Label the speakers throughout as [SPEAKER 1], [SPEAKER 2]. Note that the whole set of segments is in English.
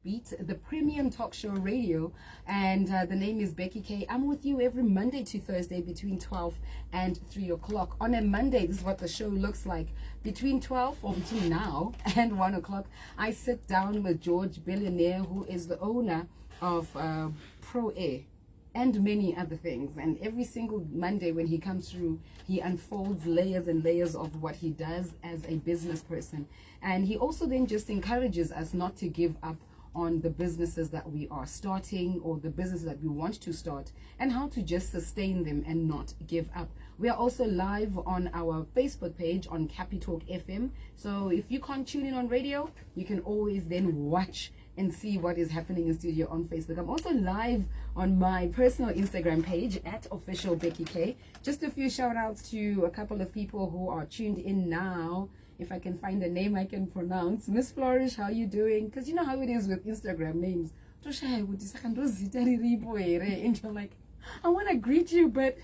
[SPEAKER 1] Beat, the premium talk show radio, and the name is BeckyK. I'm with you every Monday to Thursday between 12 and 3 o'clock. On a Monday, this is what the show looks like. Between 12 or between now and 1 o'clock, I sit down with George Billionaire, who is the owner of Pro Air and many other things. And every single Monday when he comes through, he unfolds layers and layers of what he does as a business person. And he also then just encourages us not to give up on the businesses that we are starting or the businesses that we want to start, and how to just sustain them and not give up. We are also live on our Facebook page on Capi Talk FM. So if you can't tune in on radio, you can always then watch and see what is happening in studio on Facebook. I'm also live on my personal Instagram page at official BeckyK. Just a few shout outs to a couple of people who are tuned in now. If I can find a name I can pronounce. Miss Flourish, how you doing? Because you know how it is with Instagram names. And you're like, I want to greet you, but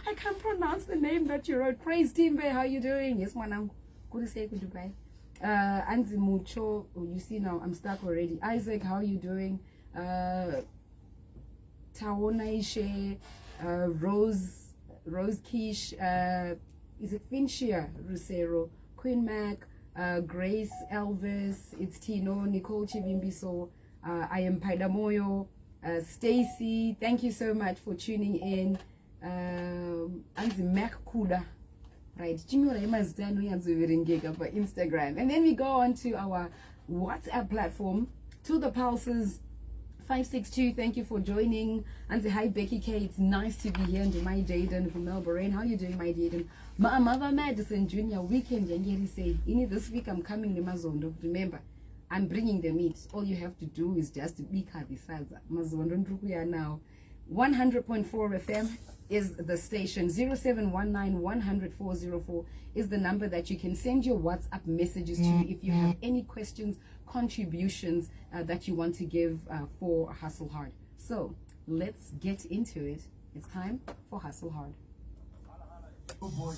[SPEAKER 1] I can't pronounce the name that you wrote. Praise Timbe, how you doing? Yes, man, good to say goodbye. Anzi Mucho, you see now I'm stuck already. Isaac, how are you doing? Taona Ishe, Rose Kish, is it Finchia Rusero, Queen Mac, Grace Elvis, it's Tino, Nicole Chivimbiso, I am Paidamoyo, Stacy, thank you so much for tuning in. Anzi Mac Kuda. Right, Instagram. And then we go on to our WhatsApp platform, to the pulses 562. Thank you for joining. And say hi, BeckyK. It's nice to be here. And my Jaden from Melbourne. How are you doing, my Jaden? My mother Madison Junior weekend. And say, this week I'm coming to Mazondo. Remember, I'm bringing the meat. All you have to do is just be Kadisaza. Mazondo now. 100.4 FM is the station. 0719 100 404 is the number that you can send your WhatsApp messages to if you have any questions, contributions that you want to give for Hustle Hard. So let's get into it. It's time for Hustle Hard.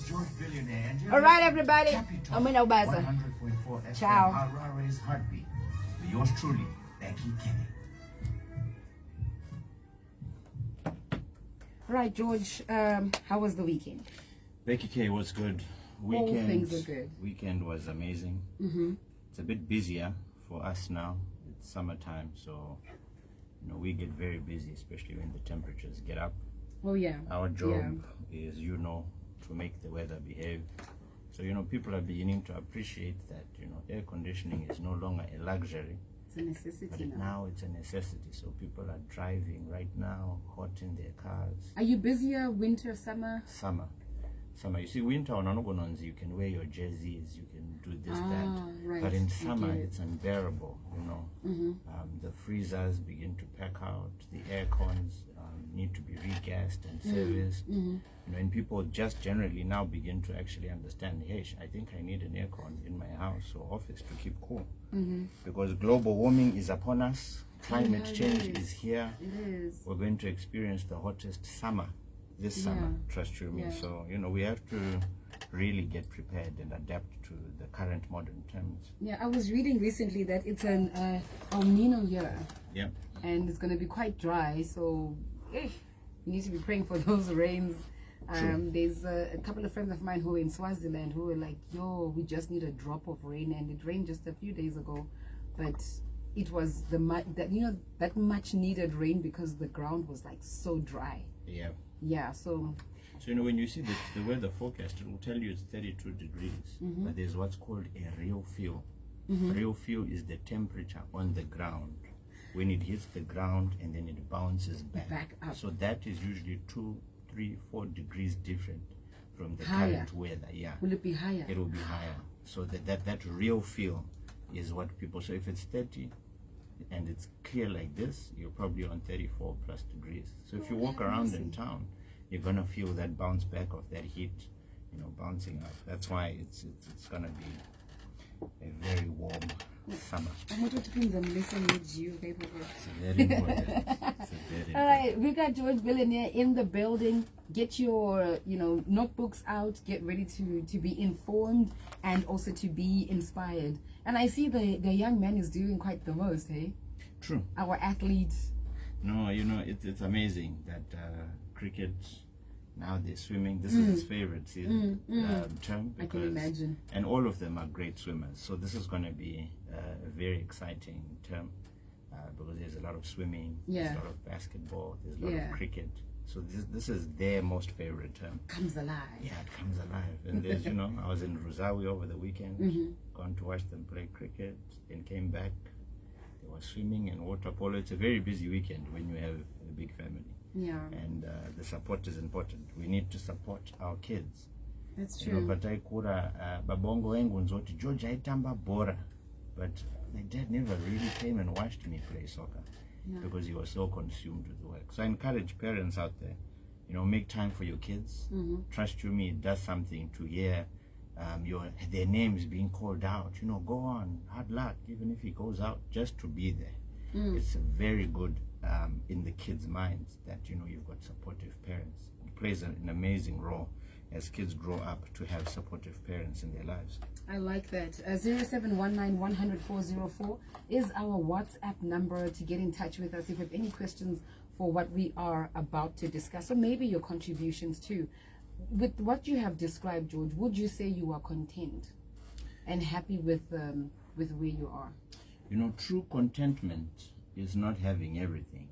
[SPEAKER 2] George Billionaire.
[SPEAKER 1] All right, everybody.
[SPEAKER 2] I'm in
[SPEAKER 1] Obaza.
[SPEAKER 2] 100.4 FM.
[SPEAKER 1] Ciao.
[SPEAKER 2] Harara's Heartbeat. With yours truly, BeckyK.
[SPEAKER 1] Right, George, how was the weekend?
[SPEAKER 3] BeckyK was good.
[SPEAKER 1] All things are good.
[SPEAKER 3] Weekend was amazing. It's a bit busier for us now. It's summertime, so we get very busy, especially when the temperatures get up.
[SPEAKER 1] Oh yeah.
[SPEAKER 3] Our job is, to make the weather behave. So people are beginning to appreciate that air conditioning is no longer a luxury.
[SPEAKER 1] It's a necessity
[SPEAKER 3] But now it's a necessity. So people are driving right now, hot in their cars.
[SPEAKER 1] Are you busier winter, summer?
[SPEAKER 3] Summer. You see, winter on Onogonons, you can wear your jerseys, you can do this, that.
[SPEAKER 1] Right.
[SPEAKER 3] But in summer, it's unbearable, The freezers begin to pack out, the air cons need to be regassed and serviced. And people just generally now begin to actually understand, hey, I think I need an air con in my house or office to keep cool. Because global warming is upon us, climate change is here.
[SPEAKER 1] It is.
[SPEAKER 3] We're going to experience the hottest summer this summer, trust you me. So, we have to really get prepared and adapt to the current modern terms.
[SPEAKER 1] Yeah, I was reading recently that it's an El Nino year.
[SPEAKER 3] Yeah.
[SPEAKER 1] And it's going to be quite dry, so you need to be praying for those rains. There's a couple of friends of mine who are in Swaziland who were like, yo, we just need a drop of rain, and it rained just a few days ago, but it was that much needed rain because the ground was like so dry. So
[SPEAKER 3] when you see the weather forecast, it will tell you it's 32 degrees, but there's what's called a real feel. Real feel is the temperature on the ground when it hits the ground and then it bounces back up. So that is usually 2, 3, 4 degrees different from the current weather.
[SPEAKER 1] Will it be higher?
[SPEAKER 3] It will be higher. So that real feel is what people. So if it's 30 and it's clear like this, you're probably on 34 plus degrees. So if you walk around in town, you're gonna feel that bounce back of that heat, bouncing up. That's why it's gonna be a very warm summer.
[SPEAKER 1] It's very
[SPEAKER 3] important.
[SPEAKER 1] All right, we got George Billionaire in the building. Get your notebooks out. Get ready to be informed and also to be inspired. And I see the young man is doing quite the most, hey?
[SPEAKER 3] True.
[SPEAKER 1] our athletes.
[SPEAKER 3] No, it's amazing that cricket, now they're swimming. This is his favorite season term.
[SPEAKER 1] I can imagine.
[SPEAKER 3] And all of them are great swimmers. So this is going to be a very exciting term because there's a lot of swimming, there's a lot of basketball, there's a lot of cricket. So this is their most favorite term.
[SPEAKER 1] Comes alive.
[SPEAKER 3] Yeah, it comes alive. And there's, I was in Rosawi over the weekend, gone to watch them play cricket, then came back. They were swimming and water polo. It's a very busy weekend when you have a big family.
[SPEAKER 1] Yeah.
[SPEAKER 3] And the support is important. We need to support our kids.
[SPEAKER 1] That's true.
[SPEAKER 3] Pataikura babongo wengu nzoti George aitamba bora, but my dad never really came and watched me play soccer because he was so consumed with work. So I encourage parents out there, make time for your kids. Trust you me, it does something to hear their names being called out. Go on, hard luck, even if he goes out, just to be there. It's very good in the kids' minds that you've got supportive parents. It plays an amazing role as kids grow up to have supportive parents in their lives.
[SPEAKER 1] I like that. 0719-100-404 is our WhatsApp number to get in touch with us if you have any questions for what we are about to discuss, or maybe your contributions too. With what you have described, George, would you say you are content and happy with where you are?
[SPEAKER 3] True contentment is not having everything,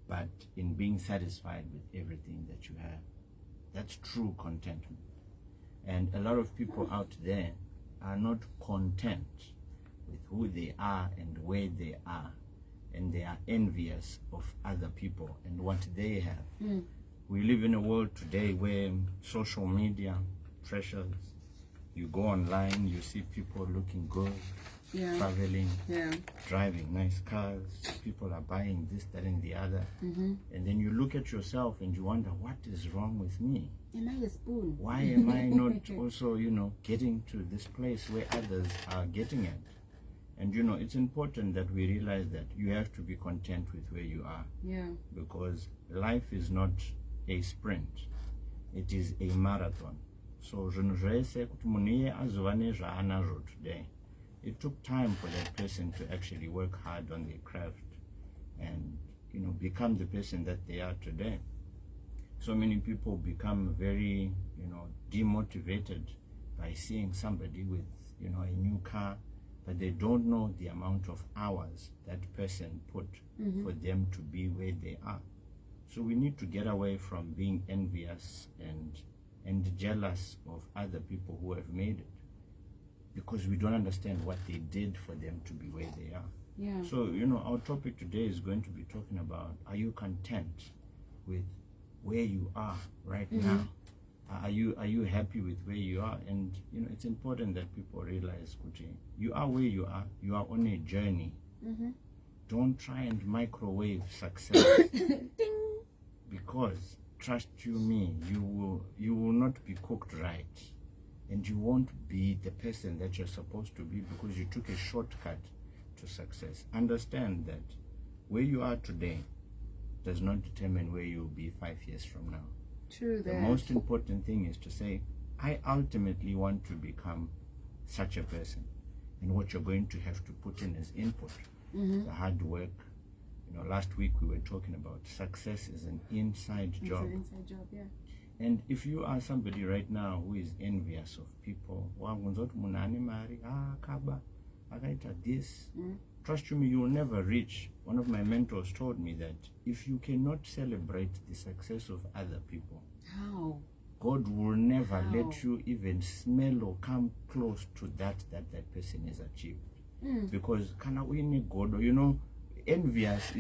[SPEAKER 3] but in being satisfied with everything that you have. That's true contentment. And a lot of people out there are not content with who they are and where they are, and they are envious of other people and what they have. We live in a world today where social media pressures. You go online, you see people looking good, traveling, driving nice cars, people are buying this, that, and the other. And then you look at yourself and you wonder, what is wrong with me?
[SPEAKER 1] Am I a spoon?
[SPEAKER 3] Why am I not also, getting to this place where others are getting at? And it's important that we realize that you have to be content with where you are.
[SPEAKER 1] Yeah.
[SPEAKER 3] Because life is not a sprint, it is a marathon. So today, it took time for that person to actually work hard on their craft and become the person that they are today. So many people become very demotivated by seeing somebody with a new car, but they don't know the amount of hours that person put for them to be where they are. So we need to get away from being envious and jealous of other people who have made it, because we don't understand what they did for them to be where they are.
[SPEAKER 1] Yeah.
[SPEAKER 3] So, our topic today is going to be talking about, are you content with where you are right now? Are you happy with where you are? And, it's important that people realize, Kuti, you are where you are on a journey. Don't try and microwave success. Because, trust you me, you will not be cooked right. And you won't be the person that you're supposed to be because you took a shortcut to success. Understand that where you are today does not determine where you'll be 5 years from now.
[SPEAKER 1] True that.
[SPEAKER 3] The most important thing is to say, I ultimately want to become such a person. And what you're going to have to put in is input, the hard work. Last week we were talking about success is an inside job.
[SPEAKER 1] It's an inside job, yeah.
[SPEAKER 3] And if you are somebody right now who is envious of people, trust you me, you will never reach. One of my mentors told me that if you cannot celebrate the success of other people,
[SPEAKER 1] how?
[SPEAKER 3] God will never let you even smell or come close to that person has achieved. Because kana uine God, envious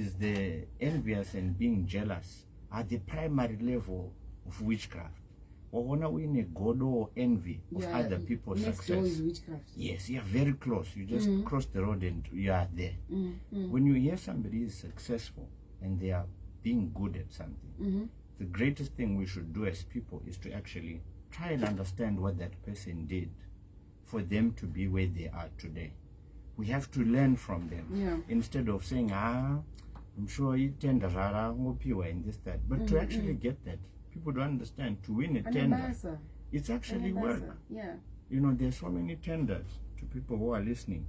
[SPEAKER 3] and being jealous are the primary level of witchcraft. Or we in a god or envy of other people's success. Yes, you are very close. You just cross the road and you are there. When you hear somebody is successful and they are being good at something, the greatest thing we should do as people is to actually try and understand what that person did for them to be where they are today. We have to learn from them instead of saying, I'm sure you tend to in this, that. But to actually get that, people don't understand. To win a tender, it's actually work.
[SPEAKER 1] Yeah.
[SPEAKER 3] There's so many tenders to people who are listening.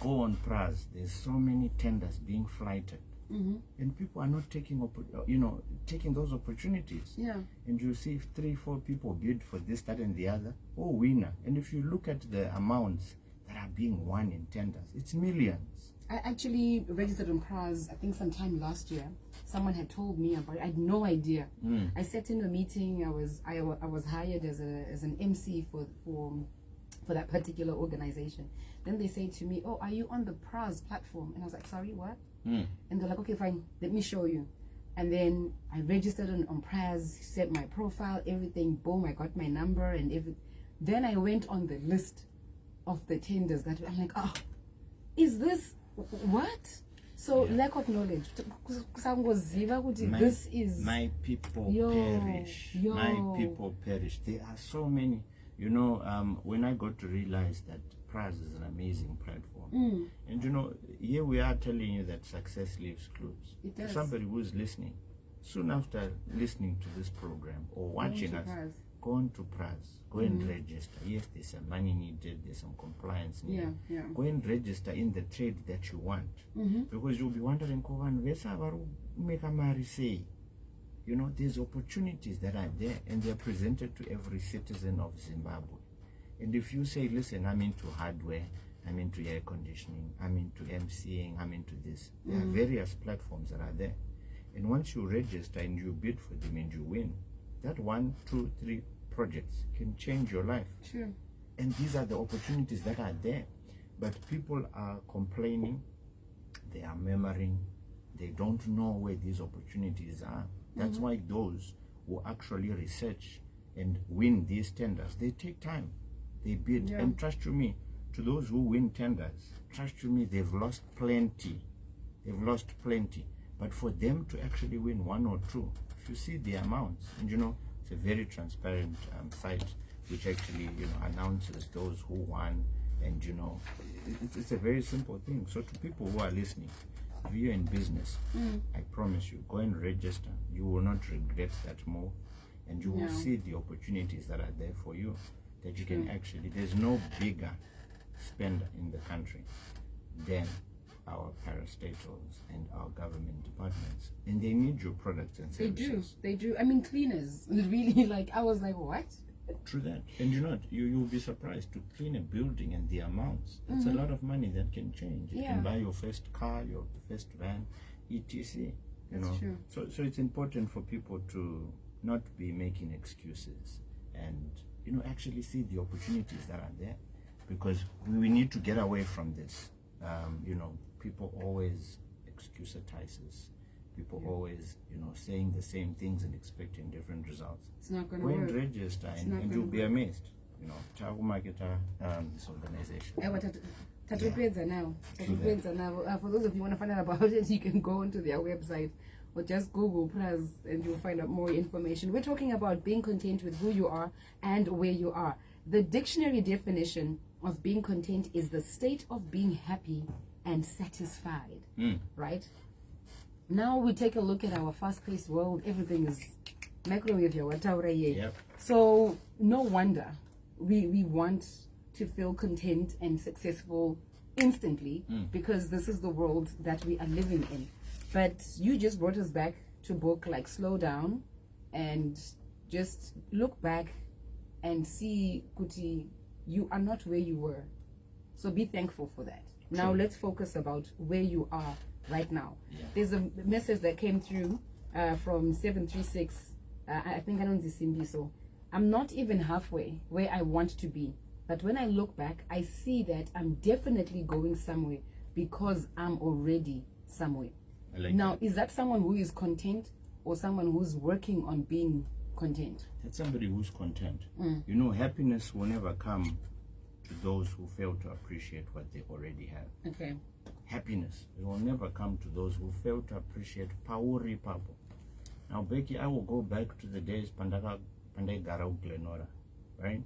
[SPEAKER 3] Go on Praz. There's so many tenders being flighted, and people are not taking taking those opportunities.
[SPEAKER 1] Yeah.
[SPEAKER 3] And you see 3-4 people bid for this, that, and the other. Oh, winner! And if you look at the amounts that are being won in tenders, it's millions.
[SPEAKER 1] I actually registered on Praz, I think sometime last year. Someone had told me about it. I had no idea. I sat in a meeting. I was hired as an MC for that particular organization. Then they say to me, "Oh, are you on the Praz platform?" And I was like, "Sorry, what?" And they're like, "Okay, fine. Let me show you." And then I registered on Praz, set my profile, everything. Boom! I got my number and everything. Then I went on the list of the tenders that I'm like, "Oh, is this what?" So lack of knowledge. This is
[SPEAKER 3] my people perish.
[SPEAKER 1] Yo.
[SPEAKER 3] My people perish. There are so many. When I got to realize that Praz is an amazing platform, and here we are telling you that success leaves clues.
[SPEAKER 1] It does.
[SPEAKER 3] Somebody who's listening, soon after listening to this program or watching us,
[SPEAKER 1] Praz.
[SPEAKER 3] go on to Praz. Go and register. Yes, there's some money needed, there's some compliance needed.
[SPEAKER 1] Yeah.
[SPEAKER 3] Go and register in the trade that you want. Because you'll be wondering, say, there's opportunities that are there and they're presented to every citizen of Zimbabwe. And if you say, listen, I'm into hardware, I'm into air conditioning, I'm into MCing, I'm into this, there are various platforms that are there. And once you register and you bid for them and you win, that 1, 2, 3 projects can change your life.
[SPEAKER 1] Sure.
[SPEAKER 3] And these are the opportunities that are there. But people are complaining, they are murmuring, they don't know where these opportunities are. That's why those who actually research and win these tenders, they take time, they bid.
[SPEAKER 1] Yeah.
[SPEAKER 3] And trust you me, to those who win tenders, trust you me, they've lost plenty. But for them to actually win 1 or 2, if you see the amounts, and it's a very transparent site which actually announces those who won, and it's a very simple thing. So to people who are listening, if you're in business, I promise you, go and register. You will not regret that move, and you will see the opportunities that are there for you, that you can actually, there's no bigger spender in the country than our parastatals and our government departments, and they need your products and services.
[SPEAKER 1] They do. I mean, cleaners, really, I was like, what?
[SPEAKER 3] True that. And you'll be surprised to clean a building and the amounts. That's a lot of money that can change. You can buy your first car, your first van, etc.
[SPEAKER 1] That's true.
[SPEAKER 3] So it's important for people to not be making excuses and actually see the opportunities that are there, because we need to get away from this. People always excusatizes. People always, saying the same things and expecting different results.
[SPEAKER 1] It's not going to
[SPEAKER 3] Go
[SPEAKER 1] work.
[SPEAKER 3] and register, and you'll be amazed. Takumaketa this organization.
[SPEAKER 1] Tatupedza now. For those of you who want to find out about it, you can go onto their website or just Google Praz and you'll find out more information. We're talking about being content with who you are and where you are. The dictionary definition of being content is the state of being happy and satisfied, right? Now we take a look at our fast-paced world. Everything is microwave.
[SPEAKER 3] Yep.
[SPEAKER 1] So no wonder we want to feel content and successful instantly, because this is the world that we are living in. But you just brought us back to book, slow down and just look back and see, Kuti, you are not where you were. So be thankful for that. Now let's focus about where you are right now. There's a message that came through from 736. I think I know this Simbi. So I'm not even halfway where I want to be. But when I look back, I see that I'm definitely going somewhere because I'm already somewhere. Now, is that someone who is content or someone who's working on being content?
[SPEAKER 3] That's somebody who's content. Happiness will never come to those who fail to appreciate what they already have.
[SPEAKER 1] Okay.
[SPEAKER 3] Happiness, it will never come to those who fail to appreciate Pauri Papo. Now, Becky, I will go back to the days Pandai Garau Glenora, right?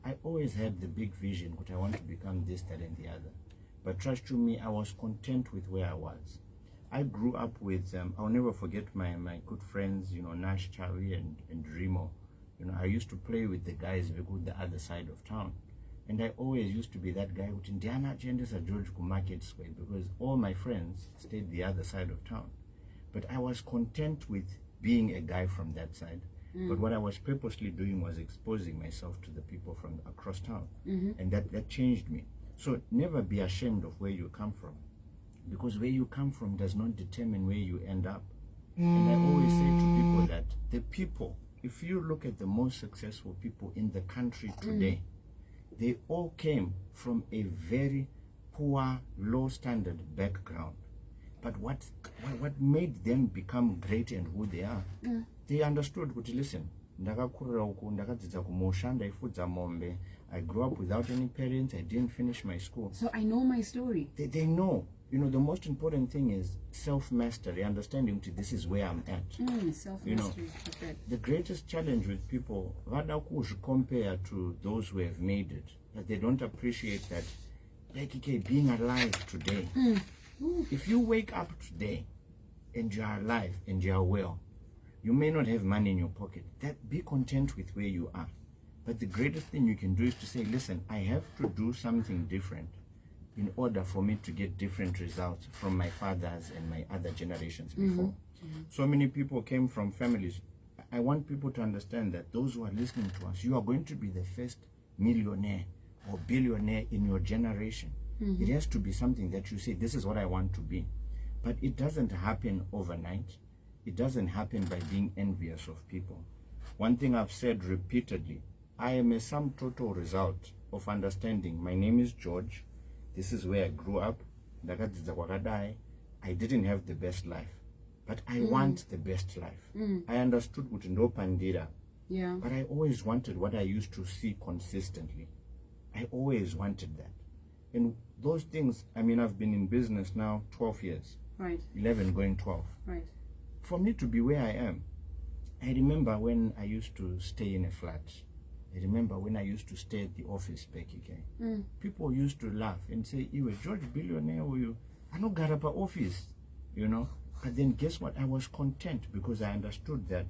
[SPEAKER 3] I always had the big vision, but I want to become this, that, and the other. But trust you me, I was content with where I was. I grew up with, I'll never forget my good friends, Nash, Chawi, and Remo. I used to play with the guys the other side of town. And I always used to be that guy with Indiana Genders at George Market Square because all my friends stayed the other side of town. But I was content with being a guy from that side. But what I was purposely doing was exposing myself to the people from across town. And that changed me. So never be ashamed of where you come from, because where you come from does not determine where you end up. And I always say to people that the people, if you look at the most successful people in the country today, they all came from a very poor, low standard background. But what made them become great and who they are, they understood, listen, ndakakurira uku, ndakadzidza kumusha, ndaifudza mombe, I grew up without any parents, I didn't finish my school.
[SPEAKER 1] So I know my story.
[SPEAKER 3] They know. You know, the most important thing is self-mastery, understanding this is where I'm at.
[SPEAKER 1] Self-mastery.
[SPEAKER 3] You know,
[SPEAKER 1] okay.
[SPEAKER 3] the greatest challenge with people, compare to those who have made it, that they don't appreciate that BeckyK being alive today. If you wake up today and you are alive and you are well, you may not have money in your pocket. Be content with where you are. But the greatest thing you can do is to say, listen, I have to do something different in order for me to get different results from my fathers and my other generations before. So many people came from families. I want people to understand that those who are listening to us, you are going to be the first millionaire or billionaire in your generation. It has to be something that you say, this is what I want to be. But it doesn't happen overnight. It doesn't happen by being envious of people. One thing I've said repeatedly, I am a sum total result of understanding. My name is George. This is where I grew up. I didn't have the best life, but I want the best life. I understood Utindo Pandira, but I always wanted what I used to see consistently. I always wanted that. And those things, I mean, I've been in business now 12 years.
[SPEAKER 1] Right.
[SPEAKER 3] 11 going 12.
[SPEAKER 1] Right.
[SPEAKER 3] For me to be where I am, I remember when I used to stay in a flat. I remember when I used to stay at the office, BeckyK. People used to laugh and say, "You George Billionaire, or you? I don't got up an office, you know." But then guess what? I was content because I understood that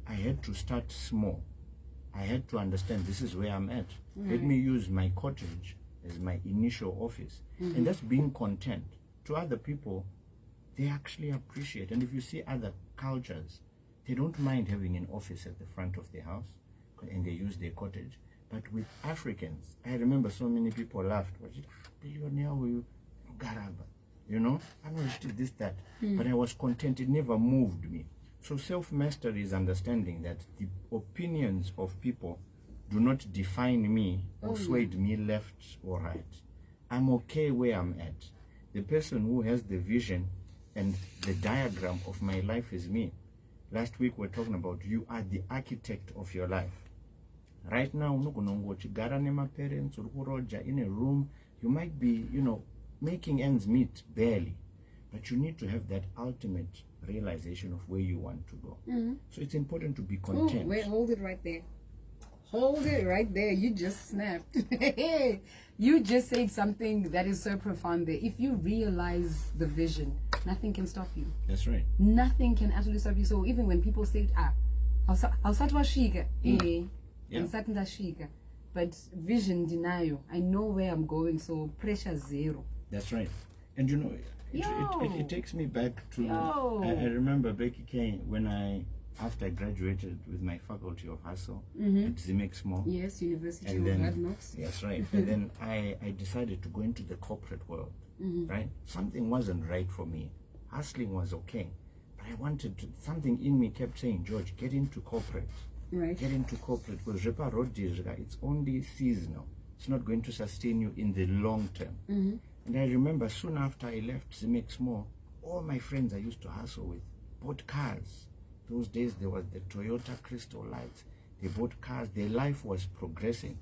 [SPEAKER 3] I had to start small. I had to understand this is where I'm at. Let me use my cottage as my initial office. And that's being content. To other people, they actually appreciate. And if you see other cultures, they don't mind having an office at the front of their house and they use their cottage. But with Africans, I remember so many people laughed. Billionaire, you garaba, you know? I know this, that. But I was content. It never moved me. So self-mastery is understanding that the opinions of people do not define me or sway me left or right. I'm okay where I'm at. The person who has the vision and the diagram of my life is me. Last week we were talking about you are the architect of your life. Right now, my parents in a room, you might be, you know, making ends meet barely, but you need to have that ultimate realization of where you want to go. So it's important to be content.
[SPEAKER 1] Wait, hold it right there. Hold it right there. You just snapped. You just said something that is so profound there. If you realize the vision, nothing can stop you.
[SPEAKER 3] That's right.
[SPEAKER 1] Nothing can absolutely stop you. So even when people say, I'll start washika, and certain shika, but vision denial. I know where I'm going, so pressure zero.
[SPEAKER 3] That's right. And you know, it takes me back to, I remember BeckyK when after I graduated with my faculty of hustle at Zimex Mall.
[SPEAKER 1] Yes, University
[SPEAKER 3] of
[SPEAKER 1] Radnox.
[SPEAKER 3] Yes, right. And then I decided to go into the corporate world, right? Something wasn't right for me. Hustling was okay. But I wanted to, something in me kept saying, George, get into corporate.
[SPEAKER 1] Right.
[SPEAKER 3] Get into corporate. Because it's only seasonal. It's not going to sustain you in the long term. And I remember soon after I left Zimex Mall, all my friends I used to hustle with bought cars. Those days there was the Toyota Crystal lights. They bought cars. Their life was progressing.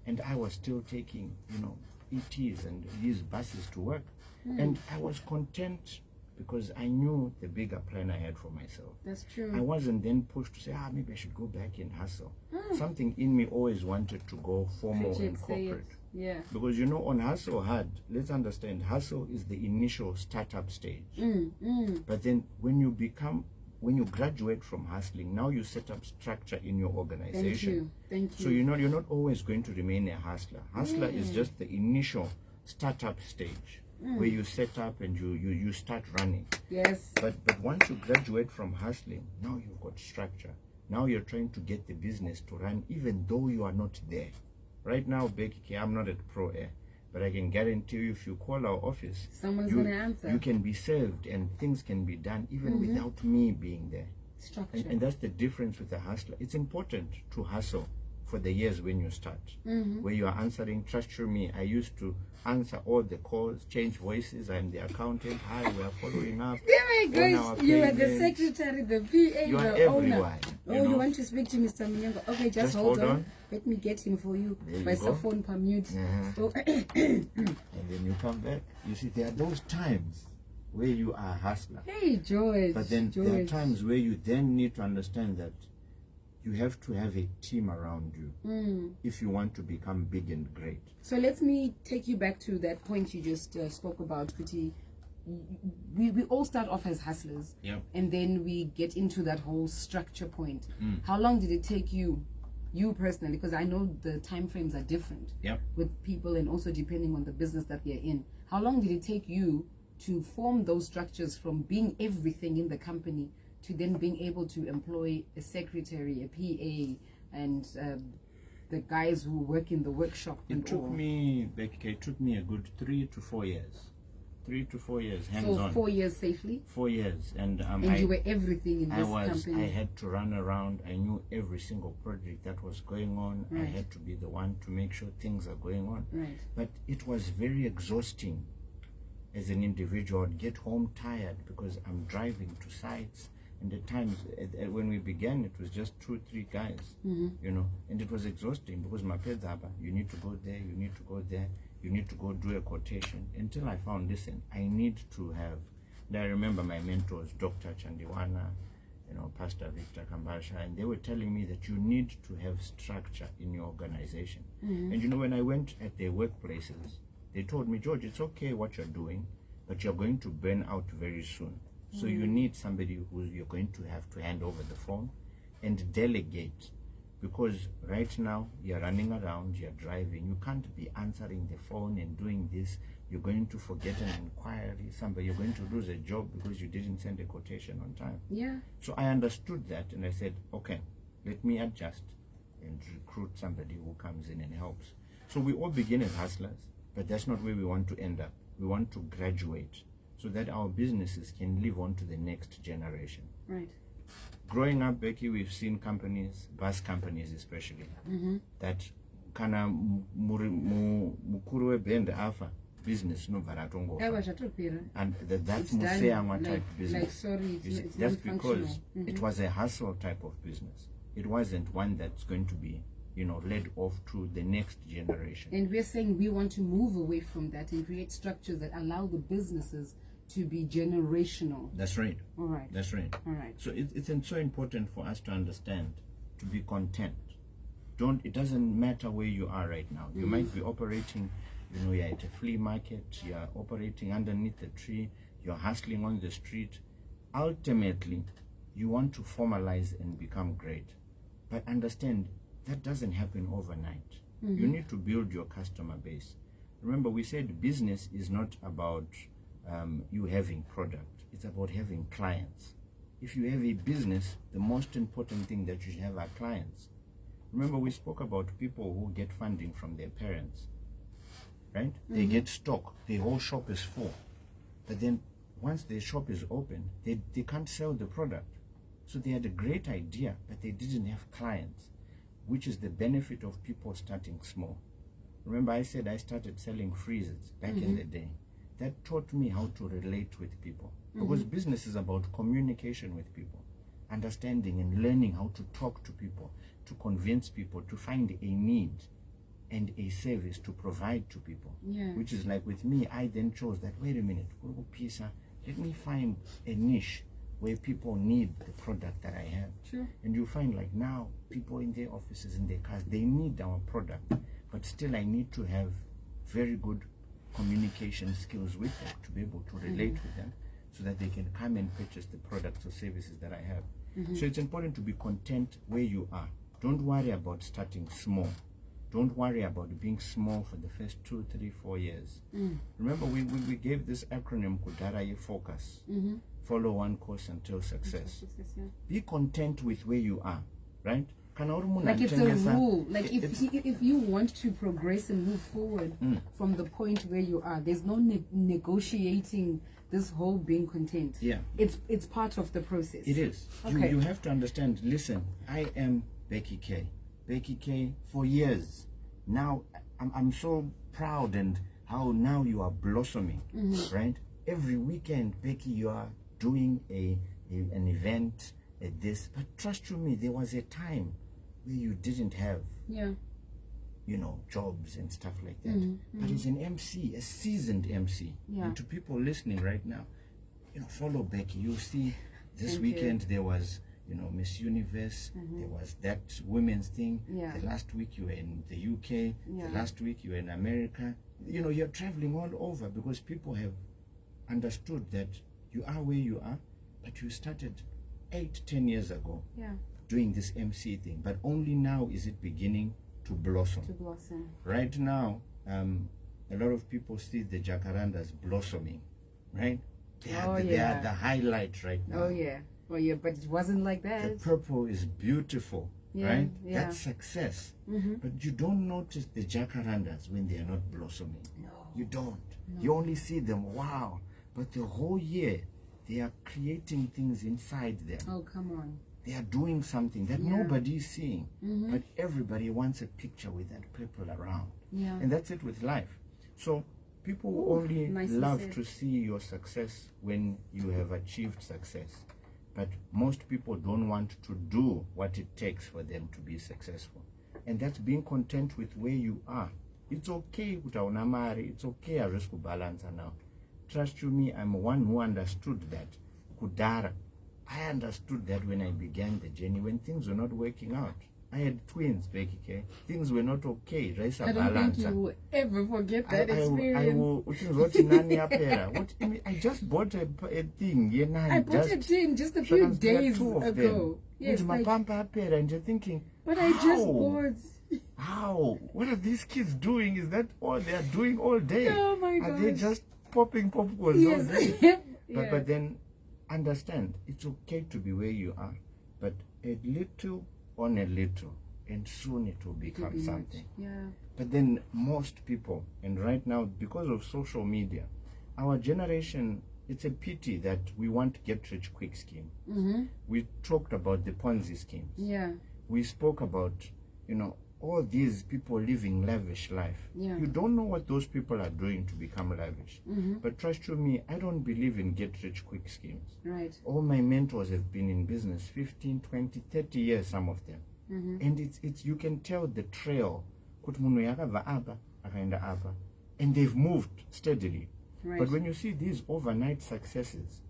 [SPEAKER 3] And I was still taking, you know, ETs and these buses to work. And I was content because I knew the bigger plan I had for myself.
[SPEAKER 1] That's true.
[SPEAKER 3] I wasn't then pushed to say, maybe I should go back and hustle. Something in me always wanted to go formal and corporate.
[SPEAKER 1] Yeah.
[SPEAKER 3] Because, you know, on hustle hard, let's understand, hustle is the initial startup stage. But then when when you graduate from hustling, now you set up structure in your organization.
[SPEAKER 1] Thank you.
[SPEAKER 3] So you're not always going to remain a hustler. Hustler is just the initial startup stage where you set up and you start running.
[SPEAKER 1] Yes.
[SPEAKER 3] But once you graduate from hustling, now you've got structure. Now you're trying to get the business to run even though you are not there. Right now, BeckyK, I'm not at Pro Air, but I can guarantee you if you call our office,
[SPEAKER 1] someone's going to answer.
[SPEAKER 3] You can be served and things can be done even without me being there.
[SPEAKER 1] Structure.
[SPEAKER 3] And that's the difference with a hustler. It's important to hustle for the years when you start, where you are answering. Trust you me, I used to answer all the calls, change voices. I'm the accountant. Hi, we are following up.
[SPEAKER 1] Oh my gosh, you are the secretary, the PA,
[SPEAKER 3] you are
[SPEAKER 1] the
[SPEAKER 3] everywhere.
[SPEAKER 1] owner. You want to speak to Mr. Munyengo? Okay, just hold on. Let me get him for you.
[SPEAKER 3] There you
[SPEAKER 1] by
[SPEAKER 3] go.
[SPEAKER 1] phone per mute. So,
[SPEAKER 3] And then you come back. You see, there are those times where you are a hustler.
[SPEAKER 1] Hey, George.
[SPEAKER 3] But then
[SPEAKER 1] George.
[SPEAKER 3] there are times where you then need to understand that you have to have a team around you if you want to become big and great.
[SPEAKER 1] So let me take you back to that point you just spoke about, Kuti. We all start off as hustlers, and then we get into that whole structure point. How long did it take you personally? Because I know the time frames are different with people, and also depending on the business that we are in. How long did it take you to form those structures from being everything in the company to then being able to employ a secretary, a PA, and the guys who work in the workshop?
[SPEAKER 3] It took me, BeckyK, it took me a good 3 to 4 years. 3 to 4 years, hands-on.
[SPEAKER 1] So 4 years safely?
[SPEAKER 3] 4 years. And
[SPEAKER 1] you were everything in this company?
[SPEAKER 3] I had to run around. I knew every single project that was going on.
[SPEAKER 1] Right.
[SPEAKER 3] I had to be the one to make sure things are going on.
[SPEAKER 1] Right.
[SPEAKER 3] But it was very exhausting as an individual. I'd get home tired because I'm driving to sites. And at times, when we began, it was just 2-3 guys, you know, and it was exhausting because my pedzaba, you need to go there, you need to go there, you need to go do a quotation. Until I found, listen, I need to have, and I remember my mentors, Dr. Chandiwana, you know, Pastor Victor Kambasha, and they were telling me that you need to have structure in your organization. And you know, when I went at their workplaces, they told me, George, it's okay what you're doing, but you're going to burn out very soon. So you need somebody who you're going to have to hand over the phone and delegate, because right now you're running around, you're driving, you can't be answering the phone and doing this. You're going to forget an inquiry, you're going to lose a job because you didn't send a quotation on time.
[SPEAKER 1] Yeah.
[SPEAKER 3] So I understood that, and I said, okay, let me adjust and recruit somebody who comes in and helps. So we all begin as hustlers, but that's not where we want to end up. We want to graduate so that our businesses can live on to the next generation.
[SPEAKER 1] Right.
[SPEAKER 3] Growing up, Becky, we've seen companies, bus companies especially, that kana mukuru bend afa business no varatongo. And that's Museyangwa type business.
[SPEAKER 1] Like, sorry, it's
[SPEAKER 3] that's because it was a hustle type of business. It wasn't one that's going to be, you know, led off to the next generation.
[SPEAKER 1] And we're saying we want to move away from that and create structures that allow the businesses to be generational.
[SPEAKER 3] That's right.
[SPEAKER 1] All right.
[SPEAKER 3] That's right.
[SPEAKER 1] All right.
[SPEAKER 3] So it's so important for us to understand, to be content. It doesn't matter where you are right now. You might be operating, you know, you're at a flea market, you're operating underneath a tree, you're hustling on the street. Ultimately, you want to formalize and become great. But understand, that doesn't happen overnight. You need to build your customer base. Remember, we said business is not about you having product. It's about having clients. If you have a business, the most important thing that you should have are clients. Remember, we spoke about people who get funding from their parents, right? They get stock. The whole shop is full. But then once their shop is open, they can't sell the product. So they had a great idea, but they didn't have clients, which is the benefit of people starting small. Remember, I said I started selling freezers back in the day. That taught me how to relate with people. Because business is about communication with people, understanding and learning how to talk to people, to convince people, to find a need and a service to provide to people.
[SPEAKER 1] Yeah.
[SPEAKER 3] Which is like with me, I then chose that, wait a minute, let me find a niche where people need the product that I have.
[SPEAKER 1] Sure.
[SPEAKER 3] And you find like now, people in their offices, in their cars, they need our product, but still I need to have very good communication skills with them to be able to relate with them. so that they can come and purchase the products or services that I have. So it's important to be content where you are. Don't worry about starting small. Don't worry about being small for the first 2, 3, 4 years. Remember, we gave this acronym Kudara Focus. Follow one course until success. Be content with where you are, right?
[SPEAKER 1] Like it's a rule. Like if you want to progress and move forward from the point where you are, there's no negotiating this whole being content.
[SPEAKER 3] Yeah.
[SPEAKER 1] It's part of the process.
[SPEAKER 3] It is.
[SPEAKER 1] Okay.
[SPEAKER 3] You have to understand, listen, I am BeckyK. BeckyK for years. Now, I'm so proud and how now you are blossoming, right? Every weekend, Becky, you are doing an event at this. But trust you me, there was a time where you didn't have, jobs and stuff like that. But as an MC, a seasoned MC, and to people listening right now, follow Becky. You'll see this weekend there was Miss Universe, there was that women's thing. The last week you were in the UK, the last week you were in America. You're traveling all over because people have understood that you are where you are, but you started 8-10 years ago doing this MC thing, but only now is it beginning to blossom. Right now, a lot of people see the jacarandas blossoming, right? They are the highlight right now.
[SPEAKER 1] Oh yeah, but it wasn't like that.
[SPEAKER 3] The purple is beautiful, right? That's success. But you don't notice the jacarandas when they are not blossoming.
[SPEAKER 1] No.
[SPEAKER 3] You don't. No. You only see them, wow. But the whole year, they are creating things inside them.
[SPEAKER 1] Oh, come on.
[SPEAKER 3] They are doing something that nobody is seeing. But everybody wants a picture with that purple around. And that's it with life. So people only love to see your success when you have achieved success. But most people don't want to do what it takes for them to be successful. And that's being content with where you are. It's okay with our namari, it's okay a risk balance now. Trust you me, I'm one who understood that. Kudara. I understood that when I began the journey, when things were not working out. I had twins, BeckyK. Things were not okay.
[SPEAKER 1] I don't think you will ever forget that
[SPEAKER 3] experience. I just bought a thing.
[SPEAKER 1] I bought a thing just a few days ago. Yes,
[SPEAKER 3] and you're thinking,
[SPEAKER 1] but I just bought.
[SPEAKER 3] How? What are these kids doing? Is that all they are doing all day?
[SPEAKER 1] Oh my God.
[SPEAKER 3] Are they just popping popcorn all day? But then understand, it's okay to be where you are. But a little on a little, and soon it will become something. But then most people, and right now because of social media, our generation, it's a pity that we want get-rich-quick scheme. We talked about the Ponzi schemes. We spoke about, all these people living lavish life. You don't know what those people are doing to become lavish. But trust you me, I don't believe in get-rich-quick schemes. All my mentors have been in business 15, 20, 30 years, some of them. And it's you can tell the trail. And they've moved steadily. But when you see these overnight successes,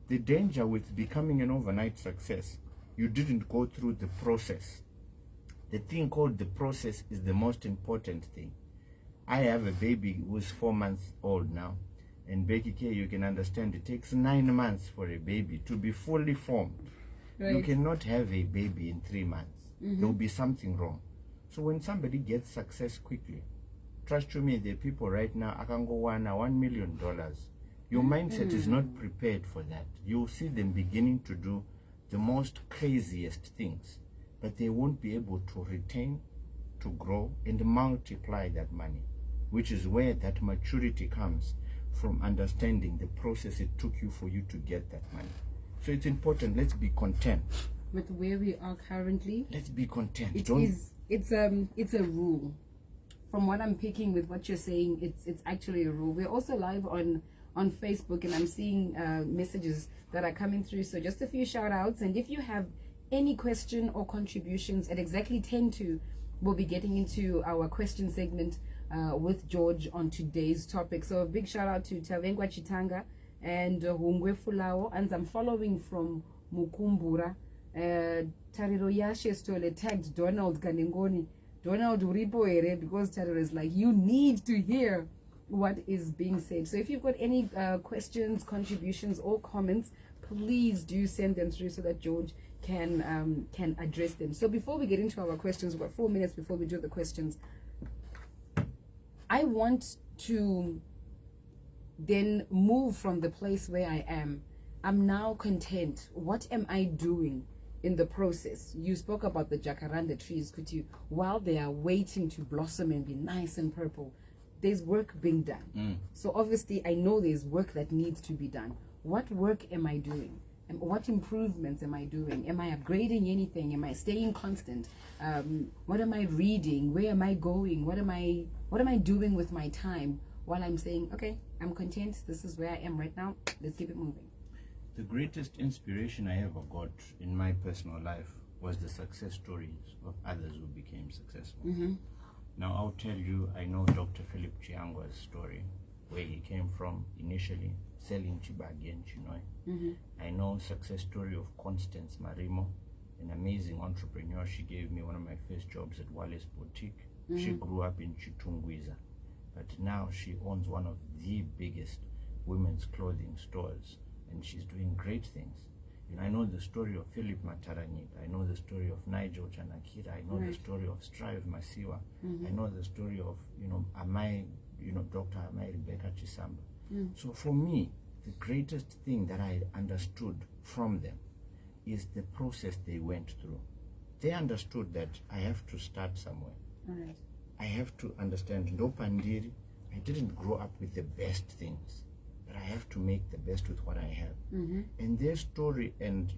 [SPEAKER 3] the danger with becoming an overnight success, you didn't go through the process. The thing called the process is the most important thing. I have a baby who's 4 months old now. And BeckyK, you can understand, it takes 9 months for a baby to be fully formed. You cannot have a baby in 3 months. There will be something wrong. So when somebody gets success quickly, trust you me, the people right now, I can go $1 million. Your mindset is not prepared for that. You'll see them beginning to do the most craziest things, but they won't be able to retain, to grow, and multiply that money, which is where that maturity comes from, understanding the process it took you for you to get that money. So it's important, let's be content.
[SPEAKER 1] With where we are currently.
[SPEAKER 3] Let's be content.
[SPEAKER 1] It's a rule. From what I'm picking with what you're saying, it's actually a rule. We're also live on Facebook, and I'm seeing messages that are coming through. So just a few shout outs. And if you have any question or contributions at exactly 10 we'll be getting into our question segment with George on today's topic. So a big shout out to Tavengwa Chitanga and Hungwe Fulao, and I'm following from Mukumbura. Tariro Yashe Stole tagged Donald Ganingoni. Donald Uripo Ere, because Tariro is like, you need to hear what is being said. So if you've got any questions, contributions, or comments, please do send them through so that George can address them. So before we get into our questions, we've got 4 minutes before we do the questions. I want to then move from the place where I am. I'm now content. What am I doing in the process? You spoke about the jacaranda trees, could you? While they are waiting to blossom and be nice and purple, there's work being done. So obviously I know there's work that needs to be done. What work am I doing? And what improvements am I doing? Am I upgrading anything? Am I staying constant? What am I reading? Where am I going? What am I doing with my time while I'm saying, okay, I'm content, this is where I am right now, let's keep it moving.
[SPEAKER 3] The greatest inspiration I ever got in my personal life was the success stories of others who became successful. Now I'll tell you, I know Dr. Philip Chiangwa's story, where he came from initially, selling chibagi and chinoi. I know success story of Constance Marimo, an amazing entrepreneur. She gave me one of my first jobs at Wallace Boutique. She grew up in Chitungwiza, but now she owns one of the biggest women's clothing stores, and she's doing great things. You know, I know the story of Philip Mataranyika. I know the story of Nigel Chanakira. I know the story of Strive Masiwa. I know the story of, Dr. Amai Rebecca Chisamba. So for me, the greatest thing that I understood from them is the process they went through. They understood that I have to start somewhere.
[SPEAKER 1] Right.
[SPEAKER 3] I have to understand, Ndopandiri, I didn't grow up with the best things, but I have to make the best with what I have. And their story and,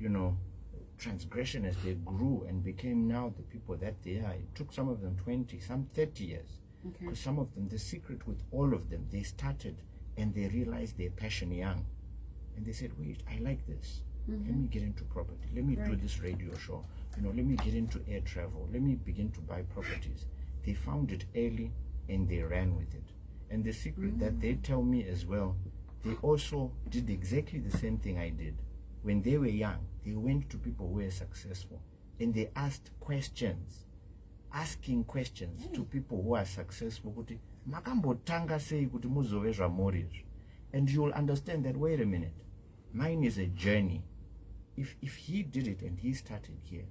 [SPEAKER 3] transgression as they grew and became now the people that they are, it took some of them 20, some 30 years. Because some of them, the secret with all of them, they started and they realized their passion young. And they said, wait, I like this. Let me get into property. Let me do this radio show. Let me get into air travel. Let me begin to buy properties. They found it early and they ran with it. And the secret that they tell me as well, they also did exactly the same thing I did. When they were young, they went to people who were successful and they asked questions. Asking questions to people who are successful. Kuti, makambotanga sei kuti muzove zvamuri izvi. And you'll understand that, wait a minute, mine is a journey. If he did it and he started here,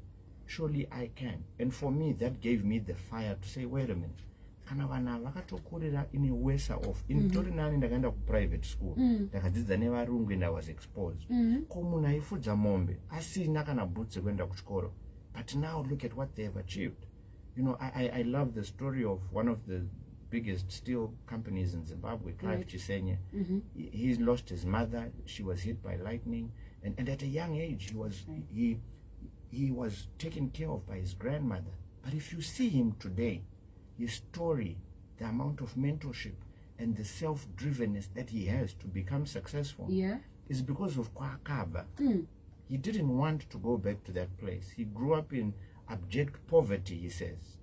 [SPEAKER 3] surely I can. And for me, that gave me the fire to say, wait a minute, kana vana vakatokurira ine wesa off tori nani ndakaenda ku-private school ndakadzidza nevarungu and I was exposed ko munhu aifudza mombe asina kana boots ekuenda kuchikoro. But now look at what they have achieved. I love the story of one of the biggest steel companies in Zimbabwe, Clive Chisenye. He lost his mother. She was hit by lightning, and at a young age he was taken care of by his grandmother. But if you see him today, his story, the amount of mentorship and the self-drivenness that he has to become successful is because of Kwakaba. He didn't want to go back to that place. He grew up in abject poverty, he says,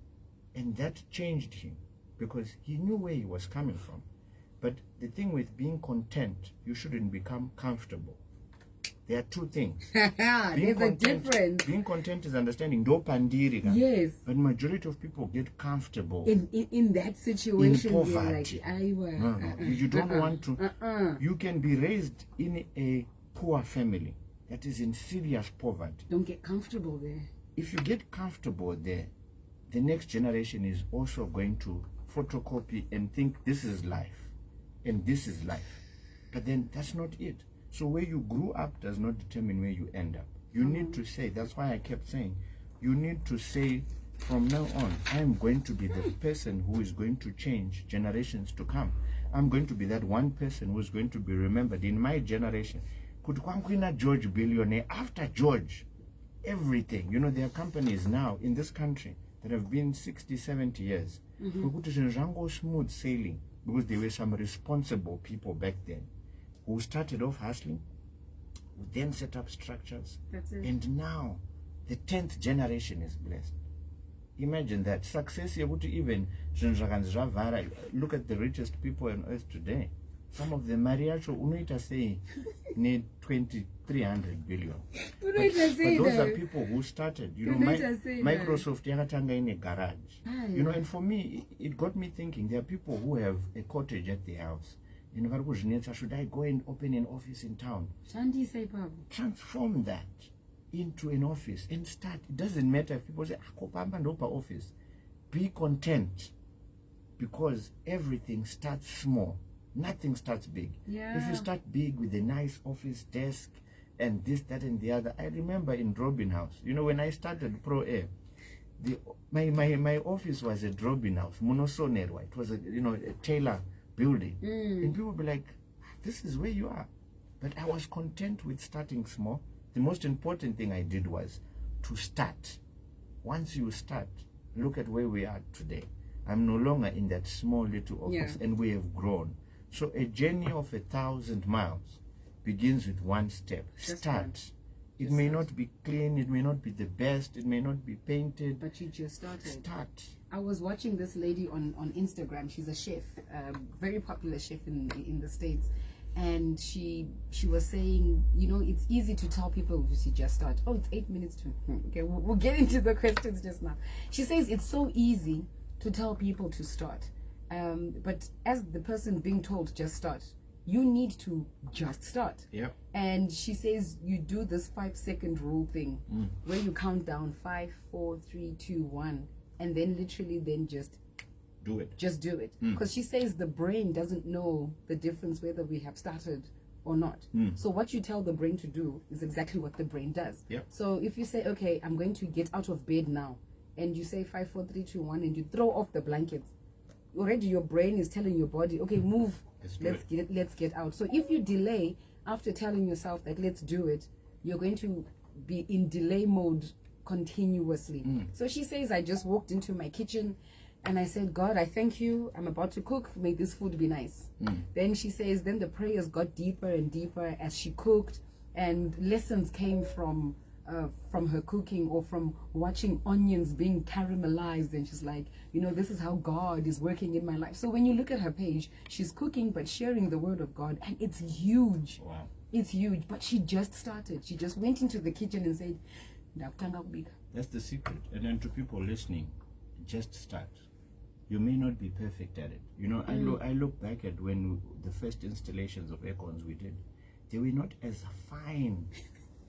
[SPEAKER 3] and that changed him because he knew where he was coming from. But the thing with being content, you shouldn't become comfortable. There are two things.
[SPEAKER 1] There's a difference.
[SPEAKER 3] Being content is understanding dopandiri.
[SPEAKER 1] Yes.
[SPEAKER 3] But majority of people get comfortable
[SPEAKER 1] in that situation.
[SPEAKER 3] In poverty.
[SPEAKER 1] Like,
[SPEAKER 3] you don't want to. You can be raised in a poor family that is in serious poverty.
[SPEAKER 1] Don't get comfortable there.
[SPEAKER 3] If you get comfortable there, the next generation is also going to photocopy and think this is life and this is life. But then that's not it. So where you grew up does not determine where you end up. You need to say, that's why I kept saying, you need to say from now on, I'm going to be the person who is going to change generations to come. I'm going to be that one person who is going to be remembered in my generation. Could George Billionaire, after George, everything, there are companies now in this country that have been 60, 70 years. Smooth sailing because there were some responsible people back then who started off hustling, who then set up structures.
[SPEAKER 1] That's it.
[SPEAKER 3] And now the 10th generation is blessed. Imagine that. Success, even look at the richest people on earth today. some of the mariacho unoita say need 300 billion. But those are people who started. You know, Microsoft yakatanga in a garage. You know, and for me, it got me thinking. There are people who have a cottage at their house. You know, should I go and open an office in town? Transform that into an office and start. It doesn't matter if people say, office. Be content, because everything starts small. Nothing starts big. If you start big with a nice office desk and this, that, and the other. I remember in Robin House, you know, when I started Pro Air, my office was a Robin House, Monosonerwa. It was a tailor building, and people would be like, "This is where you are." But I was content with starting small. The most important thing I did was to start. Once you start, look at where we are today. I'm no longer in that small little office, and we have grown. So a journey of 1,000 miles begins with one step. Start. It may not be clean, it may not be the best, it may not be painted,
[SPEAKER 1] but you just started.
[SPEAKER 3] Start.
[SPEAKER 1] I was watching this lady on Instagram. She's a chef, very popular chef in the States, and she was saying, you know, it's easy to tell people to just start. Oh, it's 8 minutes to. Okay, we'll get into the questions just now. She says it's so easy to tell people to start, but as the person being told just start, you need to just start.
[SPEAKER 3] Yep.
[SPEAKER 1] And she says you do this 5-second rule thing where you count down 5, 4, 3, 2, 1, and then literally then just
[SPEAKER 3] do it.
[SPEAKER 1] Just do it. Because she says the brain doesn't know the difference whether we have started or not. So what you tell the brain to do is exactly what the brain does.
[SPEAKER 3] Yep.
[SPEAKER 1] So if you say, okay, I'm going to get out of bed now, and you say 5, 4, 3, 2, 1, and you throw off the blankets, already your brain is telling your body, okay, move. Let's get out. So if you delay after telling yourself that let's do it, you're going to be in delay mode continuously. So she says, I just walked into my kitchen and I said, God, I thank you. I'm about to cook. May this food be nice. Then she says, then the prayers got deeper and deeper as she cooked, and lessons came from her cooking, or from watching onions being caramelized, and she's like, you know, this is how God is working in my life. So when you look at her page, she's cooking but sharing the word of God, and it's huge.
[SPEAKER 3] Wow.
[SPEAKER 1] It's huge. But she just started. She just went into the kitchen and said,
[SPEAKER 3] that's the secret. And then to people listening, just start. You may not be perfect at it. You know, I look back at when the first installations of aircons we did, they were not as fine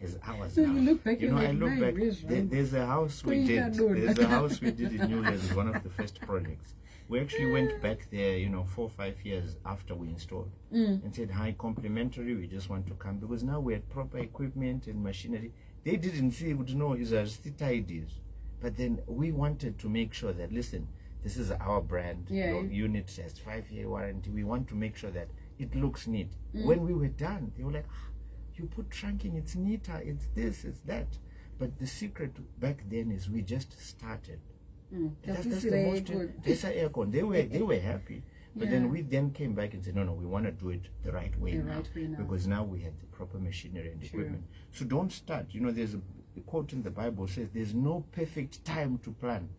[SPEAKER 3] as ours
[SPEAKER 1] so
[SPEAKER 3] now.
[SPEAKER 1] You look back,
[SPEAKER 3] you know, I look back.
[SPEAKER 1] Right?
[SPEAKER 3] There's a house we did. There's a house we did in Newlands, one of the first projects. We actually went back there, 4 or 5 years after we installed, and said, "Hi, complimentary. We just want to come because now we had proper equipment and machinery." They didn't see, would know, is our city ideas, but then we wanted to make sure that, listen, this is our brand. Your unit has 5-year warranty. We want to make sure that it looks neat. When we were done, they were like, you put trunking, it's neater, it's this, it's that. But the secret back then is we just started. That's the most good. Aircon. They were happy. But then we then came back and said, no, we want to do it the right way now. Because now we have the proper machinery and equipment. So don't start. You know, there's a quote in the Bible says, there's no perfect time to plant.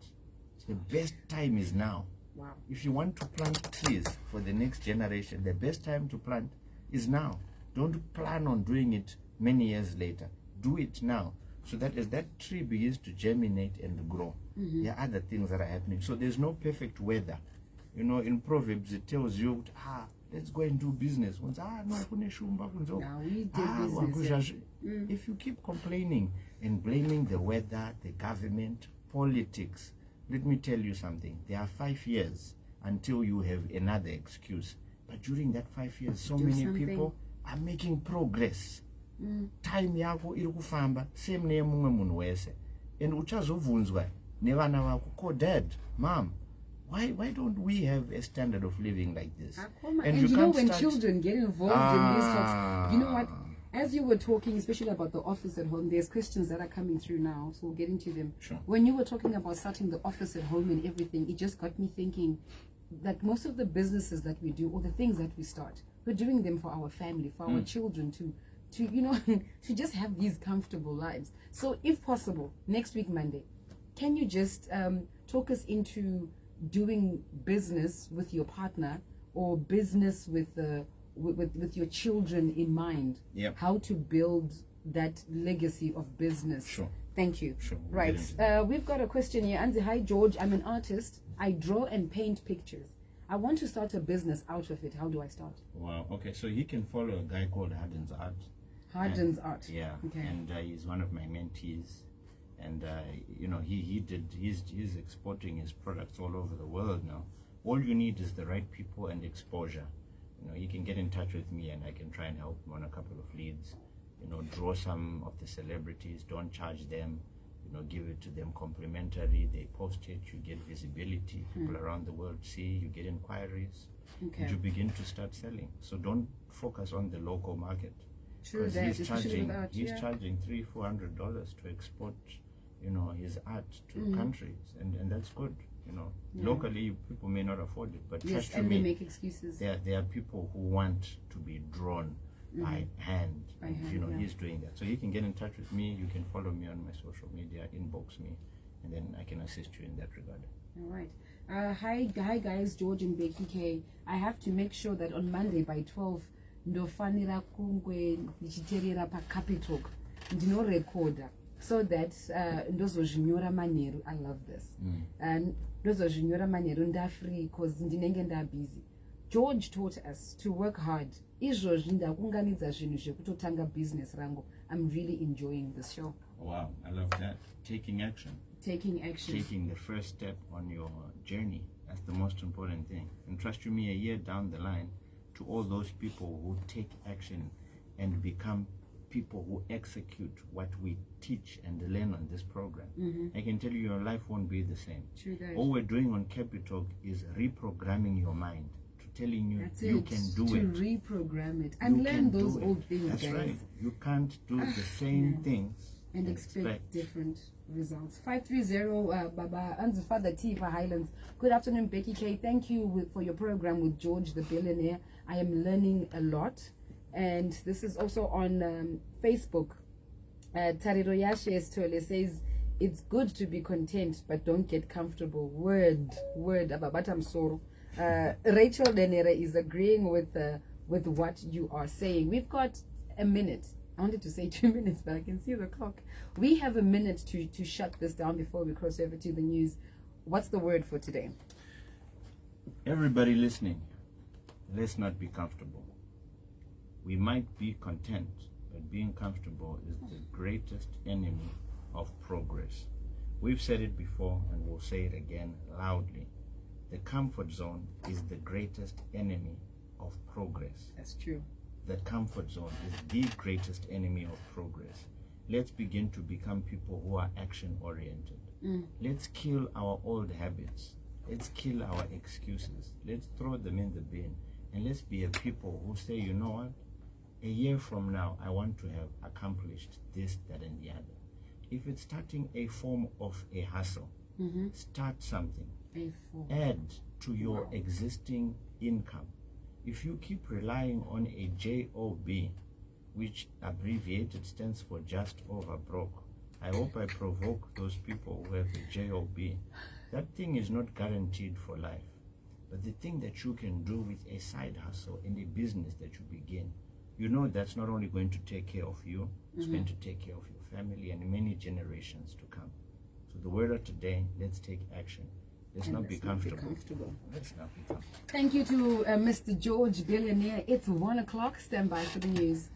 [SPEAKER 3] The best time is now.
[SPEAKER 1] Wow.
[SPEAKER 3] If you want to plant trees for the next generation, the best time to plant is now. Don't plan on doing it many years later. Do it now, so that as that tree begins to germinate and grow, there are other things that are happening. So there's no perfect weather. You know, in Proverbs it tells you, let's go and do business. If you keep complaining and blaming the weather, the government, politics, let me tell you something. There are 5 years until you have another excuse. But during that 5 years, so many people are making progress. Time yako iri kufamba same neye mumwe munhu wese, and uchazobvunzwa nevana vako, dad, mom, why don't we have a standard of living like this?
[SPEAKER 1] And you know, when children get involved in these talks, you know what, as you were talking, especially about the office at home, there's questions that are coming through now, so we'll get into them.
[SPEAKER 3] Sure.
[SPEAKER 1] When you were talking about starting the office at home and everything, it just got me thinking that most of the businesses that we do, or the things that we start, we're doing them for our family, for our children, to to just have these comfortable lives. So if possible, next week Monday, can you just talk us into doing business with your partner, or business with with your children in mind.
[SPEAKER 3] Yep.
[SPEAKER 1] How to build that legacy of business.
[SPEAKER 3] Sure.
[SPEAKER 1] Thank you.
[SPEAKER 3] Sure.
[SPEAKER 1] Right. We've got a question here. Anzi, hi George. I'm an artist. I draw and paint pictures. I want to start a business out of it. How do I start?
[SPEAKER 3] Wow. Okay. So he can follow a guy called Harden's Art.
[SPEAKER 1] Harden's Art.
[SPEAKER 3] Yeah.
[SPEAKER 1] Okay.
[SPEAKER 3] And he's one of my mentees. And you know, he's exporting his products all over the world now. All you need is the right people and exposure. You know, he can get in touch with me and I can try and help him on a couple of leads. You know, draw some of the celebrities, don't charge them, you know, give it to them complimentary, they post it, you get visibility, people around the world see, you get inquiries,
[SPEAKER 1] Okay.
[SPEAKER 3] and you begin to start selling. So don't focus on the local market.
[SPEAKER 1] True
[SPEAKER 3] Because
[SPEAKER 1] that,
[SPEAKER 3] he's
[SPEAKER 1] especially
[SPEAKER 3] charging,
[SPEAKER 1] with art,
[SPEAKER 3] he's
[SPEAKER 1] yeah.
[SPEAKER 3] charging $300-400 to export, you know, his art to countries, and that's good. You know, locally people may not afford it, but
[SPEAKER 1] Yes,
[SPEAKER 3] trust you
[SPEAKER 1] and they
[SPEAKER 3] me,
[SPEAKER 1] make excuses.
[SPEAKER 3] there are people who want to be drawn by hand.
[SPEAKER 1] By
[SPEAKER 3] And,
[SPEAKER 1] hand,
[SPEAKER 3] you know,
[SPEAKER 1] yeah.
[SPEAKER 3] he's doing that. So he can get in touch with me. You can follow me on my social media, inbox me, and then I can assist you in that regard.
[SPEAKER 1] All right. Hi guys, George and BeckyK. I have to make sure that on Monday by 12 ndofanira kungwe ndichiteerera paCapitalk ndinorecorda so that ndozozvinyora manheru. I love this. Ndozozvinyora manheru ndafree because ndinenge ndabusy. George taught us to work hard. Izvozvi ndakunganidza zvinhu zvekutotanga business rangu. I'm really enjoying this show.
[SPEAKER 3] Wow, I love that. Taking action.
[SPEAKER 1] Taking action.
[SPEAKER 3] Taking the first step on your journey. That's the most important thing. And trust you me, a year down the line, to all those people who take action and become people who execute what we teach and learn on this program, I can tell you your life won't be the same.
[SPEAKER 1] True that.
[SPEAKER 3] All we're doing on Capital is reprogramming your mind to telling you
[SPEAKER 1] That's
[SPEAKER 3] you
[SPEAKER 1] it.
[SPEAKER 3] can do
[SPEAKER 1] to
[SPEAKER 3] it.
[SPEAKER 1] reprogram it
[SPEAKER 3] You
[SPEAKER 1] and
[SPEAKER 3] can
[SPEAKER 1] learn
[SPEAKER 3] do
[SPEAKER 1] those
[SPEAKER 3] it.
[SPEAKER 1] old things,
[SPEAKER 3] That's
[SPEAKER 1] guys.
[SPEAKER 3] right. You can't do the same things
[SPEAKER 1] And expect different results. 530 Baba Anzu Father T for Highlands. Good afternoon, BeckyK. Thank you for your program with George the Billionaire. I am learning a lot. And this is also on Facebook. Tariro Yashe Estole says, it's good to be content, but don't get comfortable. Word, Ababatam Soro. Rachel Denere is agreeing with what you are saying. We've got a minute. I wanted to say 2 minutes, but I can see the clock. We have a minute to shut this down before we cross over to the news. What's the word for today?
[SPEAKER 3] Everybody listening, let's not be comfortable. We might be content, but being comfortable is the greatest enemy of progress. We've said it before and we'll say it again loudly. The comfort zone is the greatest enemy of progress.
[SPEAKER 1] That's true.
[SPEAKER 3] The comfort zone is the greatest enemy of progress. Let's begin to become people who are action oriented. Let's kill our old habits. Let's kill our excuses. Let's throw them in the bin. And let's be a people who say, you know what? A year from now, I want to have accomplished this, that, and the other. If it's starting a form of a hustle, start something. Add to your existing income. If you keep relying on a JOB, which abbreviated stands for just over broke, I hope I provoke those people who have a JOB. That thing is not guaranteed for life. But the thing that you can do with a side hustle and a business that you begin, you know that's not only going to take care of you, it's going to take care of your family and many generations to come. So the word of today, let's take action. Let's not be comfortable. Let's not be comfortable.
[SPEAKER 1] Thank you to Mr. George Billionaire. It's 1 o'clock. Stand by for the news.